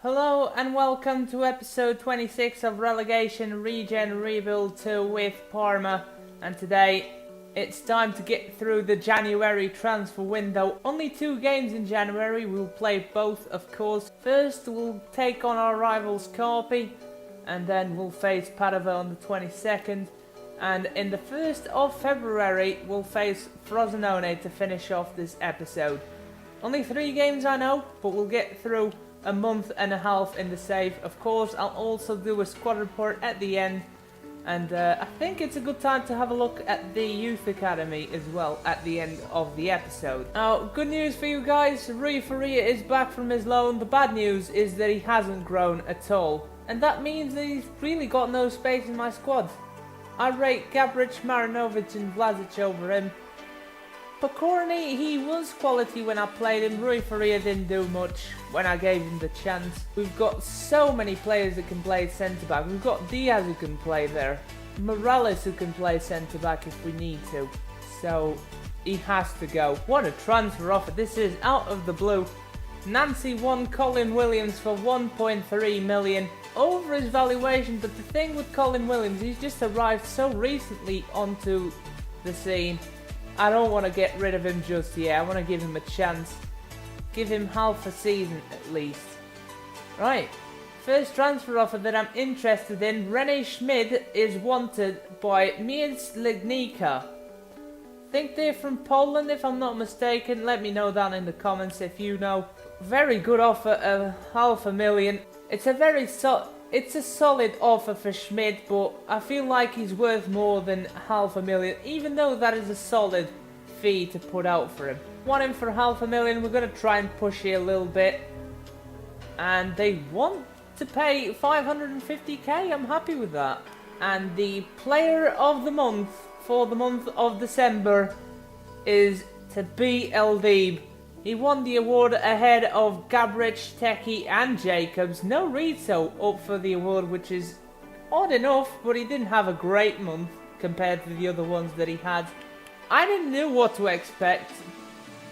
Hello and welcome to episode 26 of Relegation, Regen, Rebuild 2 with Parma. And today it's time to get through the January transfer window. Only 2 games in January, we'll play both of course. First we'll take on our rivals Carpi and then we'll face Padova on the 22nd. And in the 1st of February we'll face Frosinone to finish off this episode. Only 3 games I know, but we'll get through a month and a half in the save. Of course, I'll also do a squad report at the end. And I think it's a good time to have a look at the youth academy as well at the end of the episode. Now, good news for you guys, Rui Faria is back from his loan. The bad news is that he hasn't grown at all. And that means that he's really got no space in my squad. I rate Gabric, Marinovic and Vlasic over him. Pokorny, he was quality when I played him. Rui Faria didn't do much when I gave him the chance. We've got so many players that can play centre-back. We've got Diaz who can play there. Morales who can play centre-back if we need to. So, he has to go. What a transfer offer. This is out of the blue. Nancy won Colin Williams for 1.3 million. Over his valuation, but the thing with Colin Williams, he's just arrived so recently onto the scene. I don't want to get rid of him just yet. I want to give him a chance. Give him half a season at least. Right. First transfer offer that I'm interested in. René Schmid is wanted by Miedz Legnica. Think they're from Poland if I'm not mistaken. Let me know down in the comments if you know. Very good offer of $500,000. It's a solid offer for Schmid, but I feel like he's worth more than $500,000, even though that is a solid fee to put out for him. Want him for $500,000, we're going to try and push it a little bit. And they want to pay $550k, I'm happy with that. And the player of the month for the month of December is to be Eldib. He won the award ahead of Gabric, Teki and Jacobs. No Rizzo up for the award, which is odd enough, but he didn't have a great month compared to the other ones that he had. I didn't know what to expect,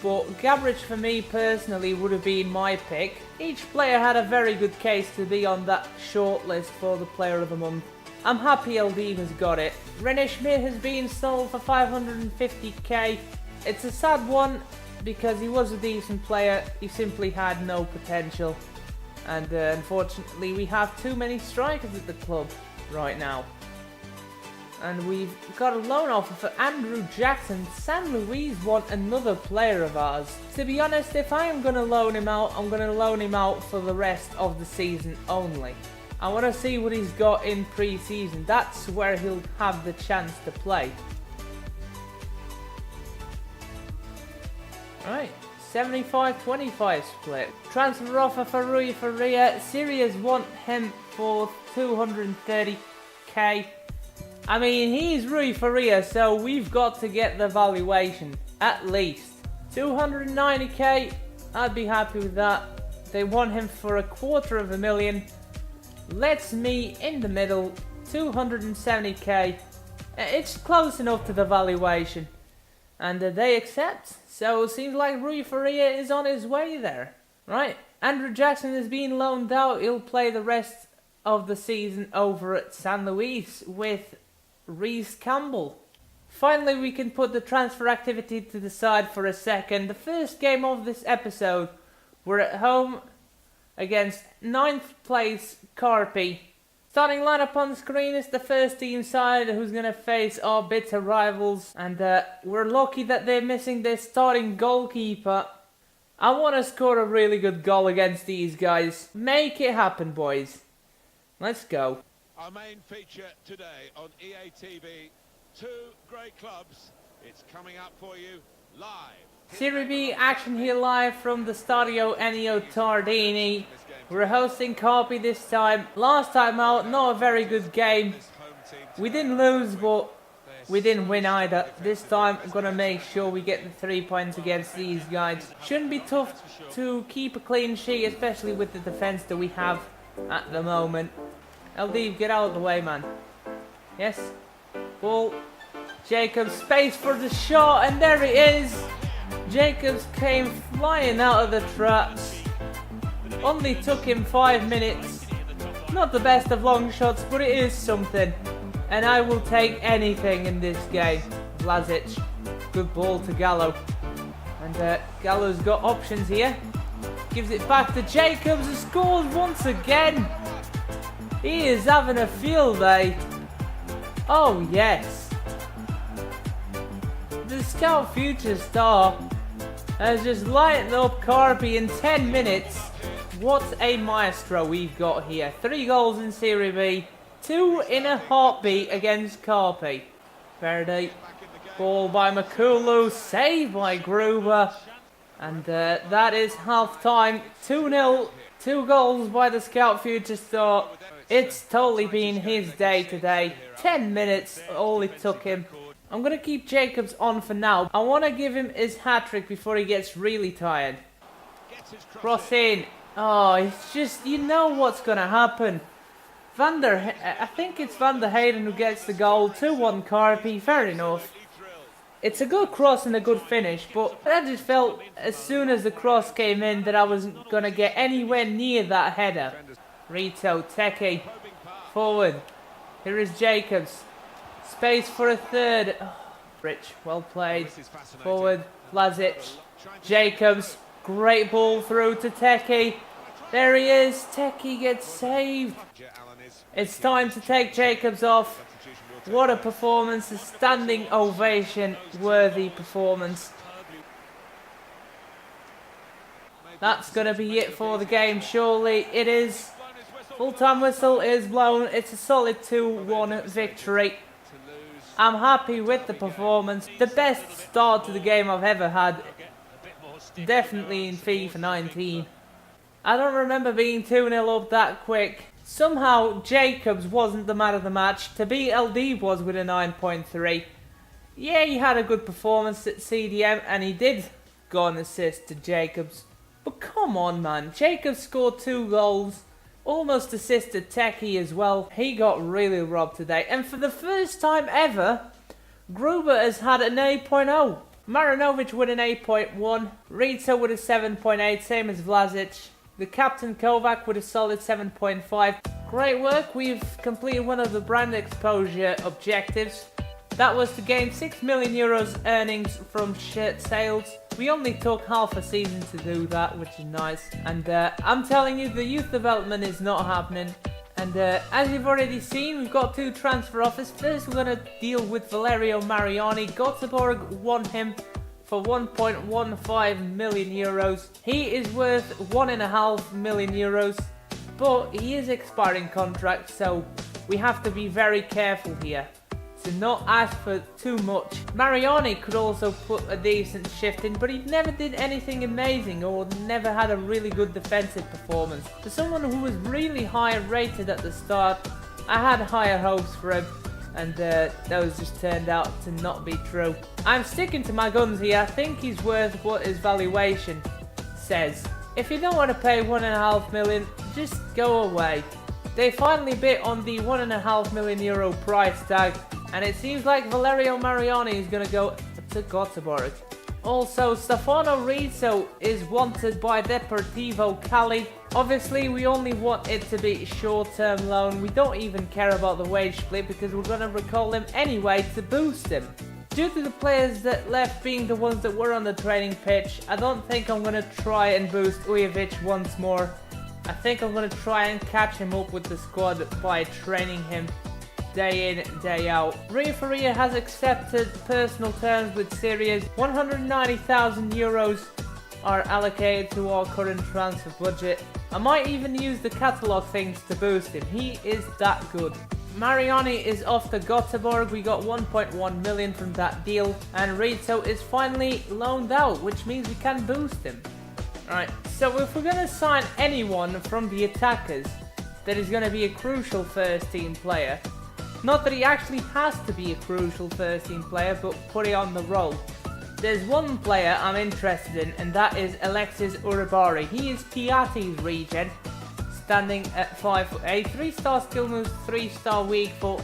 but Gabric for me personally would have been my pick. Each player had a very good case to be on that shortlist for the player of the month. I'm happy LD has got it. René Schmid has been sold for 550k. It's a sad one, because he was a decent player, he simply had no potential. And unfortunately we have too many strikers at the club right now. And we've got a loan offer for Andrew Jackson. San Luis want another player of ours. To be honest, if I am going to loan him out, I'm going to loan him out for the rest of the season only. I want to see what he's got in pre-season. That's where he'll have the chance to play. Right, 75-25 split. Transfer offer for Rui Faria. Syrians want him for 230k. I mean, he's Rui Faria, so we've got to get the valuation, at least. 290k, I'd be happy with that. They want him for $250,000. Let's meet in the middle, 270k. It's close enough to the valuation. And they accept. So it seems like Rui Faria is on his way there. Right, Andrew Jackson has been loaned out. He'll play the rest of the season over at San Luis with Reece Campbell. Finally, we can put the transfer activity to the side for a second. The first game of this episode, we're at home against 9th place Carpi. Starting lineup on the screen is the first team side who's going to face our bitter rivals. And we're lucky that they're missing their starting goalkeeper. I want to score a really good goal against these guys. Make it happen, boys. Let's go. Our main feature today on EA TV. 2 great clubs. It's coming up for you live. Serie B action here live from the Stadio Ennio Tardini. We're hosting Carpi this time. Last time out, not a very good game. We didn't lose, but we didn't win either. This time, I'm going to make sure we get the 3 points against these guys. Shouldn't be tough to keep a clean sheet, especially with the defense that we have at the moment. LD, get out of the way, man. Yes. Ball. Jacobs, space for the shot, and there it is. Jacobs came flying out of the traps. Only took him 5 minutes. Not the best of long shots, but it is something. And I will take anything in this game. Vlasic, good ball to Gallo. And Gallo's got options here. Gives it back to Jacobs, who scores once again. He is having a field day. Oh yes. The Scout Future Star has just lightened up Carpi in 10 minutes. What a maestro we've got here. 3 goals in Serie B, 2 in a heartbeat against Carpi. Verdi, ball by Makulu, save by Gruber. And that is half time. 2-0, 2 goals by the Scout Future Star. It's totally been his day today. 10 minutes, all it took him. I'm going to keep Jacobs on for now. I want to give him his hat-trick before he gets really tired. Cross in. Oh, it's just, you know what's going to happen. I think it's Van der Heyden who gets the goal. 2-1 Carpi, fair enough. It's a good cross and a good finish, but I just felt as soon as the cross came in that I wasn't going to get anywhere near that header. Rito, Teke, forward. Here is Jacobs. Space for a third. Oh, Rich, well played. Forward, Vlasic. Jacobs, great ball through to Teke. There he is. Teke gets saved. It's time to take Jacobs off. What a performance. A standing ovation worthy performance. That's going to be it for the game, surely. It is. Full-time whistle is blown. It's a solid 2-1 victory. I'm happy with the performance. The best start to the game I've ever had. Definitely in FIFA 19. I don't remember being 2-0 up that quick. Somehow Jacobs wasn't the man of the match. To be LD was with a 9.3. Yeah, he had a good performance at CDM and he did go and assist to Jacobs. But come on, man. Jacobs scored 2 goals. Almost assisted Teki as well. He got really robbed today. And for the first time ever, Gruber has had an 8.0. Marinovic with an 8.1. Rito with a 7.8, same as Vlasic. The captain Kovac with a solid 7.5. Great work. We've completed one of the brand exposure objectives. That was to gain 6 million euros earnings from shirt sales. We only took half a season to do that, which is nice. And I'm telling you, the youth development is not happening. And as you've already seen, we've got 2 transfer offers. First, we're going to deal with Valerio Mariani. Göteborg won him for 1.15 million euros. He is worth 1.5 million euros. But he is expiring contract, so we have to be very careful here to not ask for too much. Mariani could also put a decent shift in, but he never did anything amazing or never had a really good defensive performance. For someone who was really high rated at the start, I had higher hopes for him, and those just turned out to not be true. I'm sticking to my guns here. I think he's worth what his valuation says. If you don't want to pay 1.5 million, just go away. They finally bit on the 1.5 million euro price tag, and it seems like Valerio Mariani is going to go to Göteborg. Also, Stefano Rizzo is wanted by Deportivo Cali. Obviously, we only want it to be a short-term loan. We don't even care about the wage split because we're going to recall him anyway to boost him. Due to the players that left being the ones that were on the training pitch, I don't think I'm going to try and boost Ujovic once more. I think I'm going to try and catch him up with the squad by training him day in, day out. Ria Faria has accepted personal terms with Syria's 190,000 euros are allocated to our current transfer budget. I might even use the catalogue things to boost him. He is that good. Mariani is off to Göteborg. We got 1.1 million from that deal, and Rito is finally loaned out, which means we can boost him. Alright, so if we're going to sign anyone from the attackers that is going to be a crucial first team player, not that he actually has to be a crucial first team player, but put it on the roll. There's one player I'm interested in, and that is Alexis Uribari. He is Piatti's regen, standing at 5'8", 3-star skill moves, 3-star weak foot.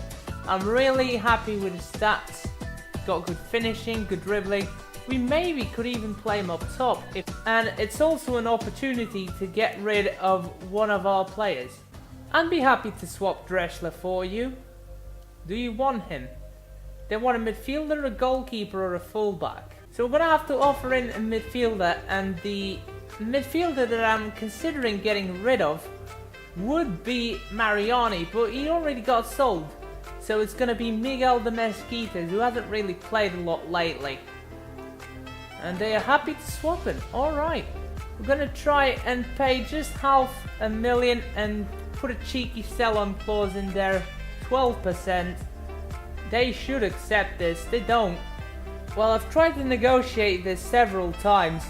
I'm really happy with his stats. Got good finishing, good dribbling. We maybe could even play him up top. And it's also an opportunity to get rid of one of our players. I'd be happy to swap Drexler for you. Do you want him? They want a midfielder, a goalkeeper or a fullback. So we're going to have to offer in a midfielder, and the midfielder that I'm considering getting rid of would be Mariani, but he already got sold. So it's going to be Miguel de Mesquitas, who hasn't really played a lot lately. And they are happy to swap him. Alright. We're going to try and pay just $500,000 and put a cheeky sell-on clause in there. 12%. They should accept this. They don't. Well, I've tried to negotiate this several times,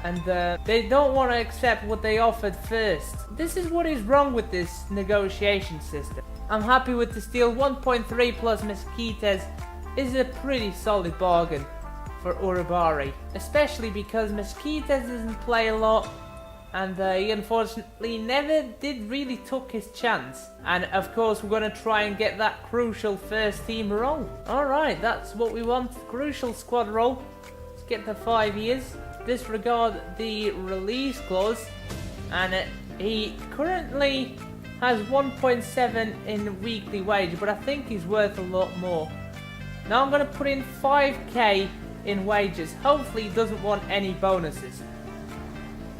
and they don't want to accept what they offered first. This is what is wrong with this negotiation system. I'm happy with the deal. 1.3 plus Mesquitas is a pretty solid bargain for Uribari, especially because Mesquitas doesn't play a lot, and he unfortunately never did really took his chance. And of course we're going to try and get that crucial first team role. Alright, that's what we want, crucial squad role. Let's get the 5 years. Disregard the release clause, and he currently has 1.7 in weekly wage, but I think he's worth a lot more. Now I'm going to put in 5k in wages. Hopefully he doesn't want any bonuses.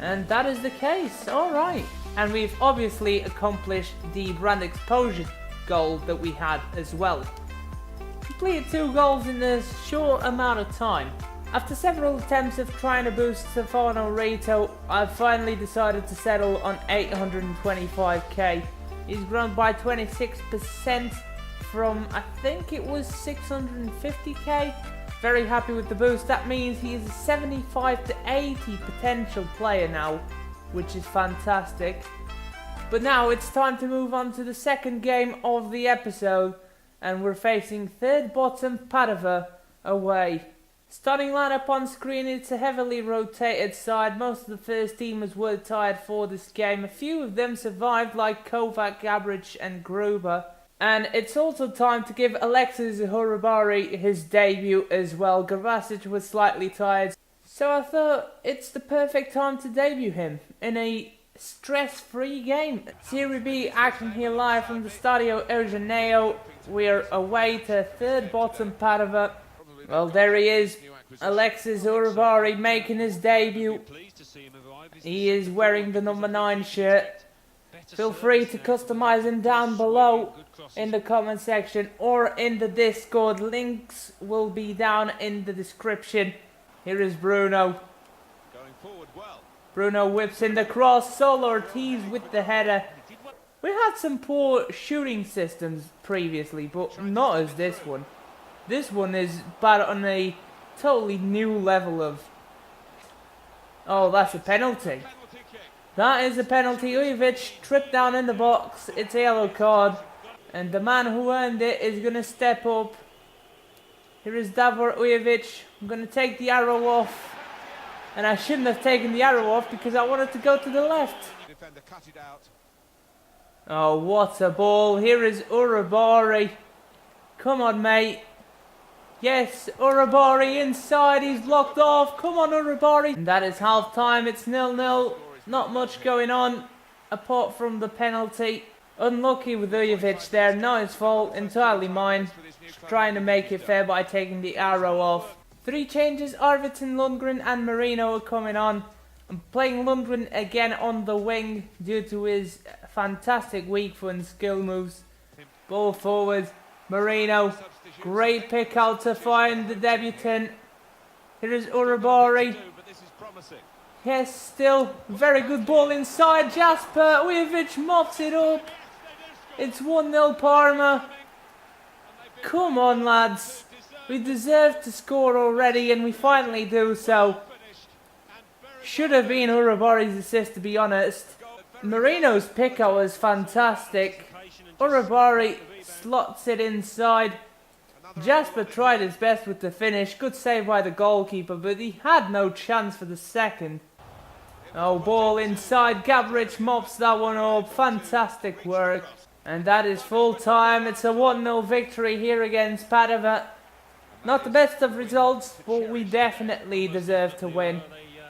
And that is the case. Alright. And we've obviously accomplished the brand exposure goal that we had as well. Completed 2 goals in a short amount of time. After several attempts of trying to boost Stefano Rito, I've finally decided to settle on 825k. He's grown by 26% from, I think it was 650k. Very happy with the boost. That means he is a 75 to 80 potential player now, which is fantastic. But now it's time to move on to the second game of the episode, and we're facing third bottom Padova away. Starting lineup on screen, it's a heavily rotated side. Most of the first teamers were tired for this game. A few of them survived, like Kovac, Gabric and Gruber. And it's also time to give Alexis Uribari his debut as well. Gravasic was slightly tired, so I thought it's the perfect time to debut him in a stress-free game. Serie B action here live from the Stadio Eugeneo. We're away to third bottom Padova. Well, there he is, Alexis Uribari making his debut. He is wearing the number 9 shirt. Feel free to customize him down below in the comment section or in the Discord. Links will be down in the description. Here is Bruno. Bruno whips in the cross. Sol Ortiz with the header. We had some poor shooting systems previously, but not as this one. This one is bad on a totally new level of... Oh, that's a penalty. That is a penalty. Ujovic tripped down in the box. It's a yellow card. And the man who earned it is going to step up. Here is Davor Ujovic. I'm going to take the arrow off. And I shouldn't have taken the arrow off because I wanted to go to the left. Oh, what a ball. Here is Uribari. Come on, mate. Yes, Uribari inside. He's blocked off. Come on, Uribari. And that is half time. It's 0-0. Not much going on apart from the penalty. Unlucky with Ujovic there, not his fault, entirely mine. Trying to make it fair by taking the arrow off. 3 changes, Arvidsson, Lundgren and Marino are coming on. I'm playing Lundgren again on the wing due to his fantastic weak foot and skill moves. Ball forward, Marino, great pick out to find the debutant. Here is Uribari. Yes, still very good ball inside. Jasper Ujovic mops it up. It's 1-0 Parma. Come on, lads. We deserve to score already, and we finally do so. Should have been Uribari's assist, to be honest. Marino's pick-out was fantastic. Uribari slots it inside. Jasper tried his best with the finish. Good save by the goalkeeper, but he had no chance for the second. Oh, ball inside. Gabric mops that one up. Fantastic work. And that is full time. It's a 1-0 victory here against Padova. Not the best of results, but we definitely deserve to win.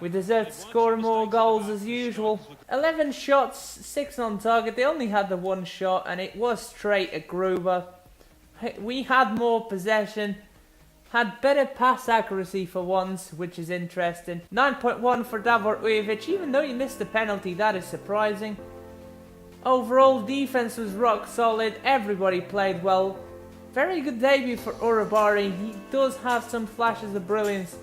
We deserve to score more goals as usual. 11 shots, 6 on target. They only had the one shot and it was straight at Gruber. We had more possession, had better pass accuracy for once, which is interesting. 9.1 for Davor Ujovic. Even though he missed the penalty, that is surprising. Overall, defense was rock solid. Everybody played well. Very good debut for Urabari. He does have some flashes of brilliance.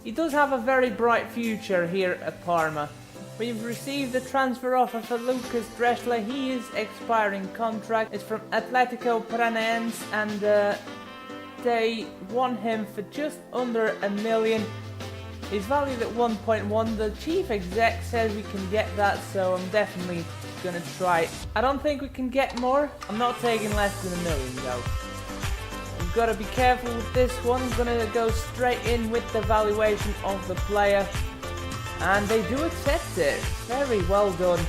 He does have a very bright future here at Parma. We've received a transfer offer for Lucas Drexler. His expiring contract is from Atletico Paranaense and they want him for just under $1 million. He's valued at 1.1. The chief exec says we can get that, so I'm definitely gonna try it. I don't think we can get more. I'm not taking less than $1 million though. We've got to be careful with this one. I'm going to go straight in with the valuation of the player. And they do accept it. Very well done.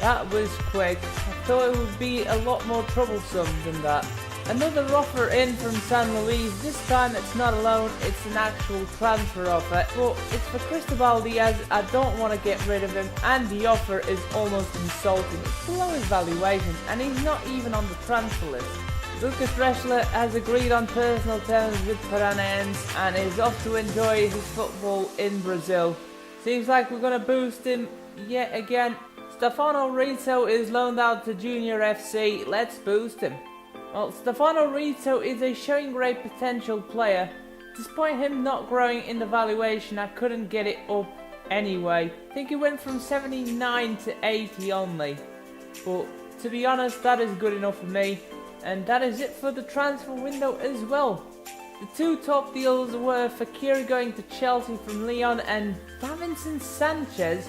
That was quick. I thought it would be a lot more troublesome than that. Another offer in from San Luis. This time it's not a loan, it's an actual transfer offer. But it's for Cristobal Diaz. I don't want to get rid of him. And the offer is almost insulting. It's below his valuation. And he's not even on the transfer list. Lucas Drexler has agreed on personal terms with Paranaense and is off to enjoy his football in Brazil. Seems like we're going to boost him yet again. Stefano Rito is loaned out to Junior FC. Let's boost him. Well, Stefano Rito is a showing great potential player. Despite him not growing in the valuation, I couldn't get it up anyway. I think it went from 79 to 80 only. But to be honest, that is good enough for me. And that is it for the transfer window as well. The two top deals were Fekir going to Chelsea from Lyon and Davinson Sanchez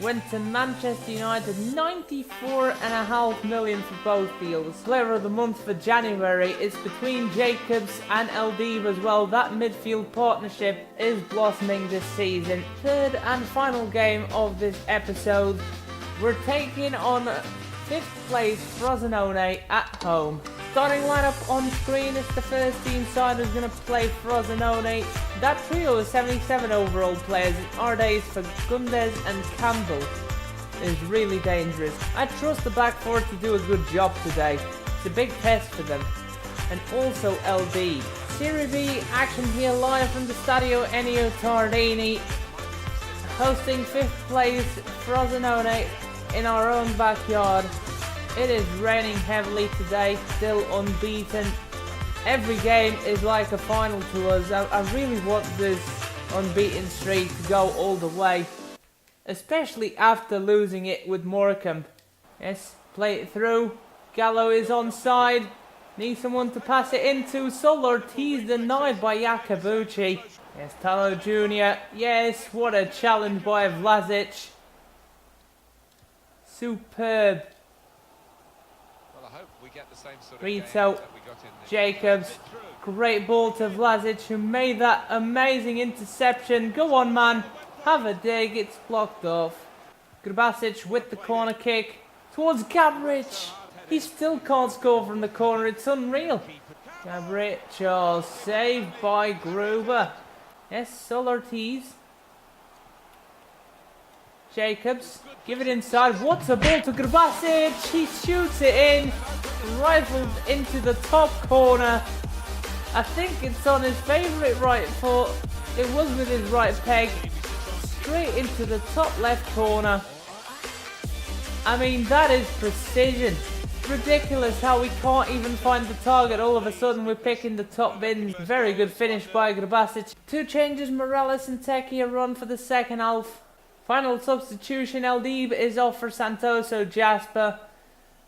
went to Manchester United. 94.5 million for both deals. Player of the month for January is between Jacobs and Eldib as well. That midfield partnership is blossoming this season. Third and final game of this episode. We're taking on 5th place Frosinone at home. Starting lineup on screen is the first team side who's going to play Frosinone. That trio is 77 overall players and Ardes for Gundes and Campbell is really dangerous. I trust the back four to do a good job today. It's a big test for them. And also LD. Serie B action here live from the Stadio Ennio Tardini. Hosting 5th place Frosinone in our own backyard. It is raining heavily today, still unbeaten. Every game is like a final to us. I really want this unbeaten streak to go all the way, especially after losing it with Morecambe. Yes, play it through. Gallo is onside. Needs someone to pass it into. Sol Ortiz denied by Yakabuchi. Yes, Talo Jr. Yes, what a challenge by Vlasic. Superb. Well, I hope we get the same sort of Rito, that we got in the Jacobs, great ball to Vlasic who made that amazing interception. Go on man, have a dig, it's blocked off. Grabasic with the corner kick towards Gabric. He still can't score from the corner, it's unreal. Gabric, oh, saved by Gruber. Yes, Sol Ortiz. Jacobs, give it inside. What's a ball to Grabasic? He shoots it in, rifled into the top corner. I think it's on his favourite right foot. It was with his right peg. Straight into the top left corner. I mean, that is precision. It's ridiculous how we can't even find the target. All of a sudden we're picking the top bins. Very good finish by Grabasic. Two changes, Morales and Teki are on for the second half. Final substitution, Eldib is off for Santoso Jasper.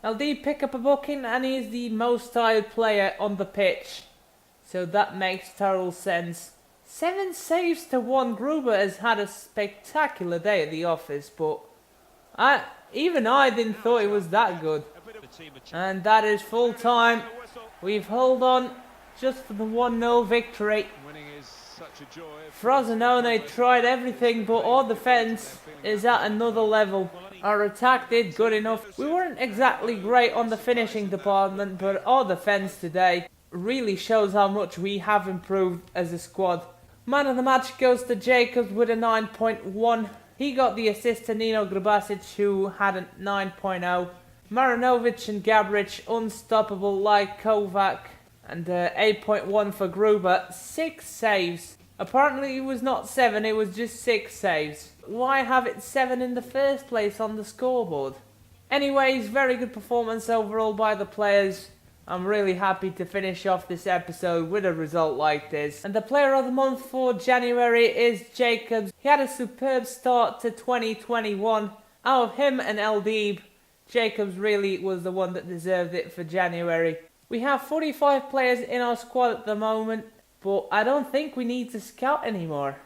Eldib pick up a booking and he is the most tired player on the pitch. So that makes total sense. 7 saves to 1. Gruber has had a spectacular day at the office, but even I didn't thought it was that good. And that is full time. We've held on just for the 1-0 victory. Frosinone tried everything, but our defence is at another level. Our attack did good enough. We weren't exactly great on the finishing department, but our defence today really shows how much we have improved as a squad. Man of the match goes to Jacobs with a 9.1. He got the assist to Nino Grabasic, who had a 9.0. Marinovic and Gabric unstoppable like Kovac, and 8.1 for Gruber. 6 saves. Apparently it was not 7, it was just 6 saves. Why have it 7 in the first place on the scoreboard? Anyways, very good performance overall by the players. I'm really happy to finish off this episode with a result like this. And the player of the month for January is Jacobs. He had a superb start to 2021. Out of him and Eldib, Jacobs really was the one that deserved it for January. We have 45 players in our squad at the moment, but I don't think we need to scout anymore.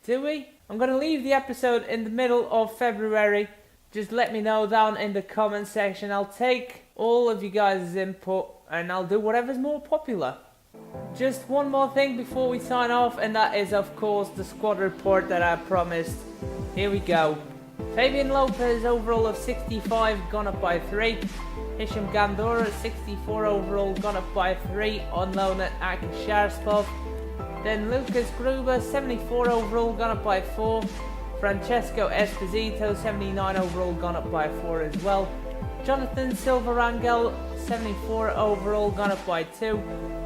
Do we? I'm going to leave the episode in the middle of February. Just let me know down in the comment section. I'll take all of you guys' input and I'll do whatever's more popular. Just one more thing before we sign off, and that is of course the squad report that I promised. Here we go. Fabian Lopez overall of 65, gone up by 3. Hisham Gandora 64 overall, gone up by 3 on loan at Akasharspov. Then Lucas Gruber 74 overall, gone up by 4. Francesco Esposito 79 overall, gone up by 4 as well. Jonathan Silva Rangel 74 overall, gone up by 2.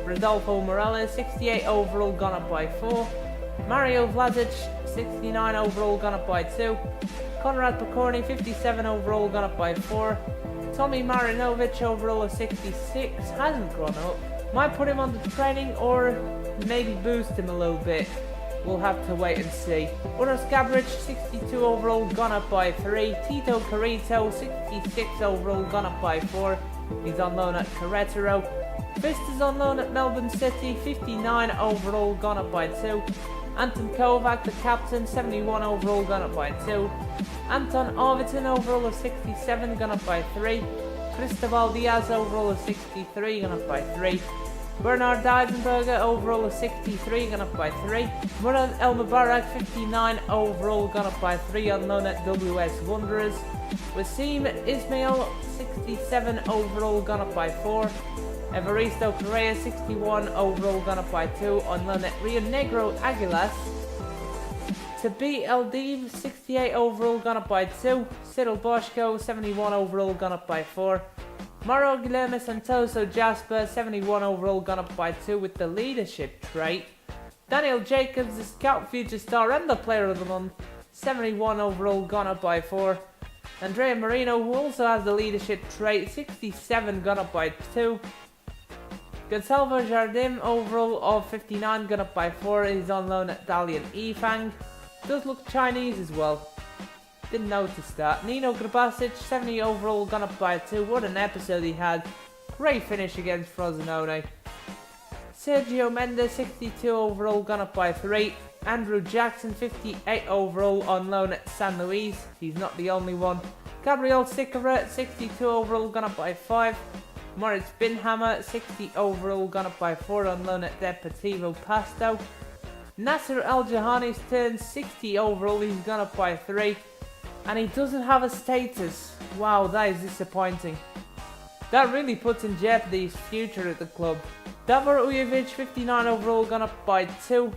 Rodolfo Morales 68 overall, gone up by 4. Mario Vlasic 69 overall, gone up by 2. Konrad Pokorny 57 overall, gone up by 4. Tommy Marinovic overall of 66, hasn't gone up. Might put him on the training or maybe boost him a little bit. We'll have to wait and see. Uros Gabric 62 overall, gone up by 3. Tito Carito 66 overall, gone up by 4. He's on loan at Querétaro. Fist is on loan at Melbourne City, 59 overall, gone up by 2. Anton Kovac, the captain, 71 overall, gone up by 2. Anton Arvidsson overall of 67, gone up by 3. Cristobal Diaz overall of 63, gone up by 3. Bernard Deisenberger overall of 63, gone up by 3. Murad El Mubarak 59 overall, gone up by 3 on loan at WS Wanderers. Wasim Ismail 67 overall, gone up by 4. Evaristo Correa 61 overall, gone up by 2 on loan at Rio Negro Aguilas. Tabi Eldib 68 overall, gone up by 2. Cyril Boschko 71 overall, gone up by 4. Mauro Guilherme Santoso Jasper 71 overall, gone up by 2 with the leadership trait. Daniel Jacobs, the scout future star and the player of the month, 71 overall, gone up by 4. Andrea Marino, who also has the leadership trait, 67, gone up by 2. Gonçalvo Jardim overall of 59, gone up by 4. He's on loan at Dalian Yifang. Does look Chinese as well. Didn't notice that. Nino Grabasic 70 overall, gone up by 2. What an episode he had. Great finish against Frosinone. Sergio Mendes 62 overall, gone up by 3. Andrew Jackson 58 overall on loan at San Luis. He's not the only one. Gabriel Sikora 62 overall, gone up by 5. Moritz Binhammer 60 overall, gone up by 4 on loan at Deportivo Pasto. Nasser Al-Jahani's turned 60 overall, he's gone up by 3. And he doesn't have a status. Wow, that is disappointing. That really puts in jeopardy his future at the club. Davor Ujevic 59 overall, gone up by 2.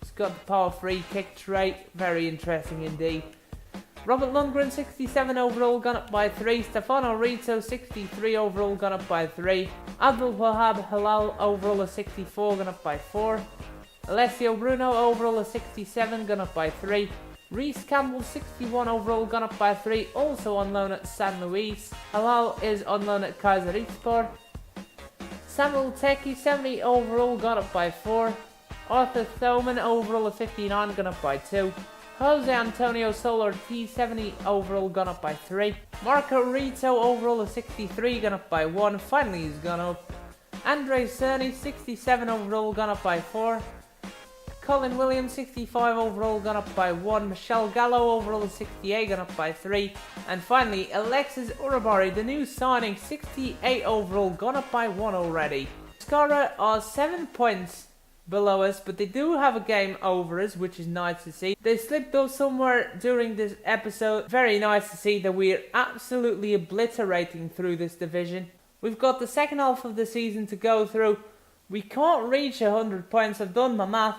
He's got the power free kick trait, very interesting indeed. Robert Lundgren 67 overall, gone up by 3. Stefano Rito 63 overall, gone up by 3. Abdul Wahab Halal overall of 64, gone up by 4. Alessio Bruno overall of 67, gone up by 3. Reece Campbell 61 overall, gone up by 3, also on loan at San Luis. Halal is on loan at Kayserispor. Samuel Teki 70 overall, gone up by 4. Arthur Thoman overall of 59, gone up by 2. Jose Antonio Solar T 70 overall, gone up by 3. Marco Rito overall of 63, gone up by 1. Finally he's gone up. Andre Cerny 67 overall, gone up by 4. Colin Williams 65 overall, gone up by 1. Michelle Gallo overall 68, gone up by 3. And finally Alexis Urabari, the new signing, 68 overall, gone up by 1 already. Skara are 7 points below us, but they do have a game over us, which is nice to see. They slipped up somewhere during this episode. Very nice to see that we're absolutely obliterating through this division. We've got the second half of the season to go through. We can't reach 100 points. I've done my math.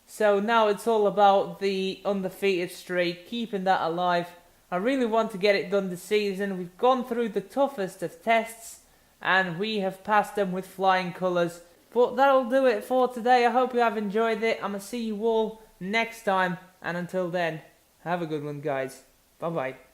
So now it's all about the undefeated streak, keeping that alive. I really want to get it done this season. We've gone through the toughest of tests and we have passed them with flying colours. But that'll do it for today. I hope you have enjoyed it. I'm going to see you all next time. And until then, have a good one, guys. Bye-bye.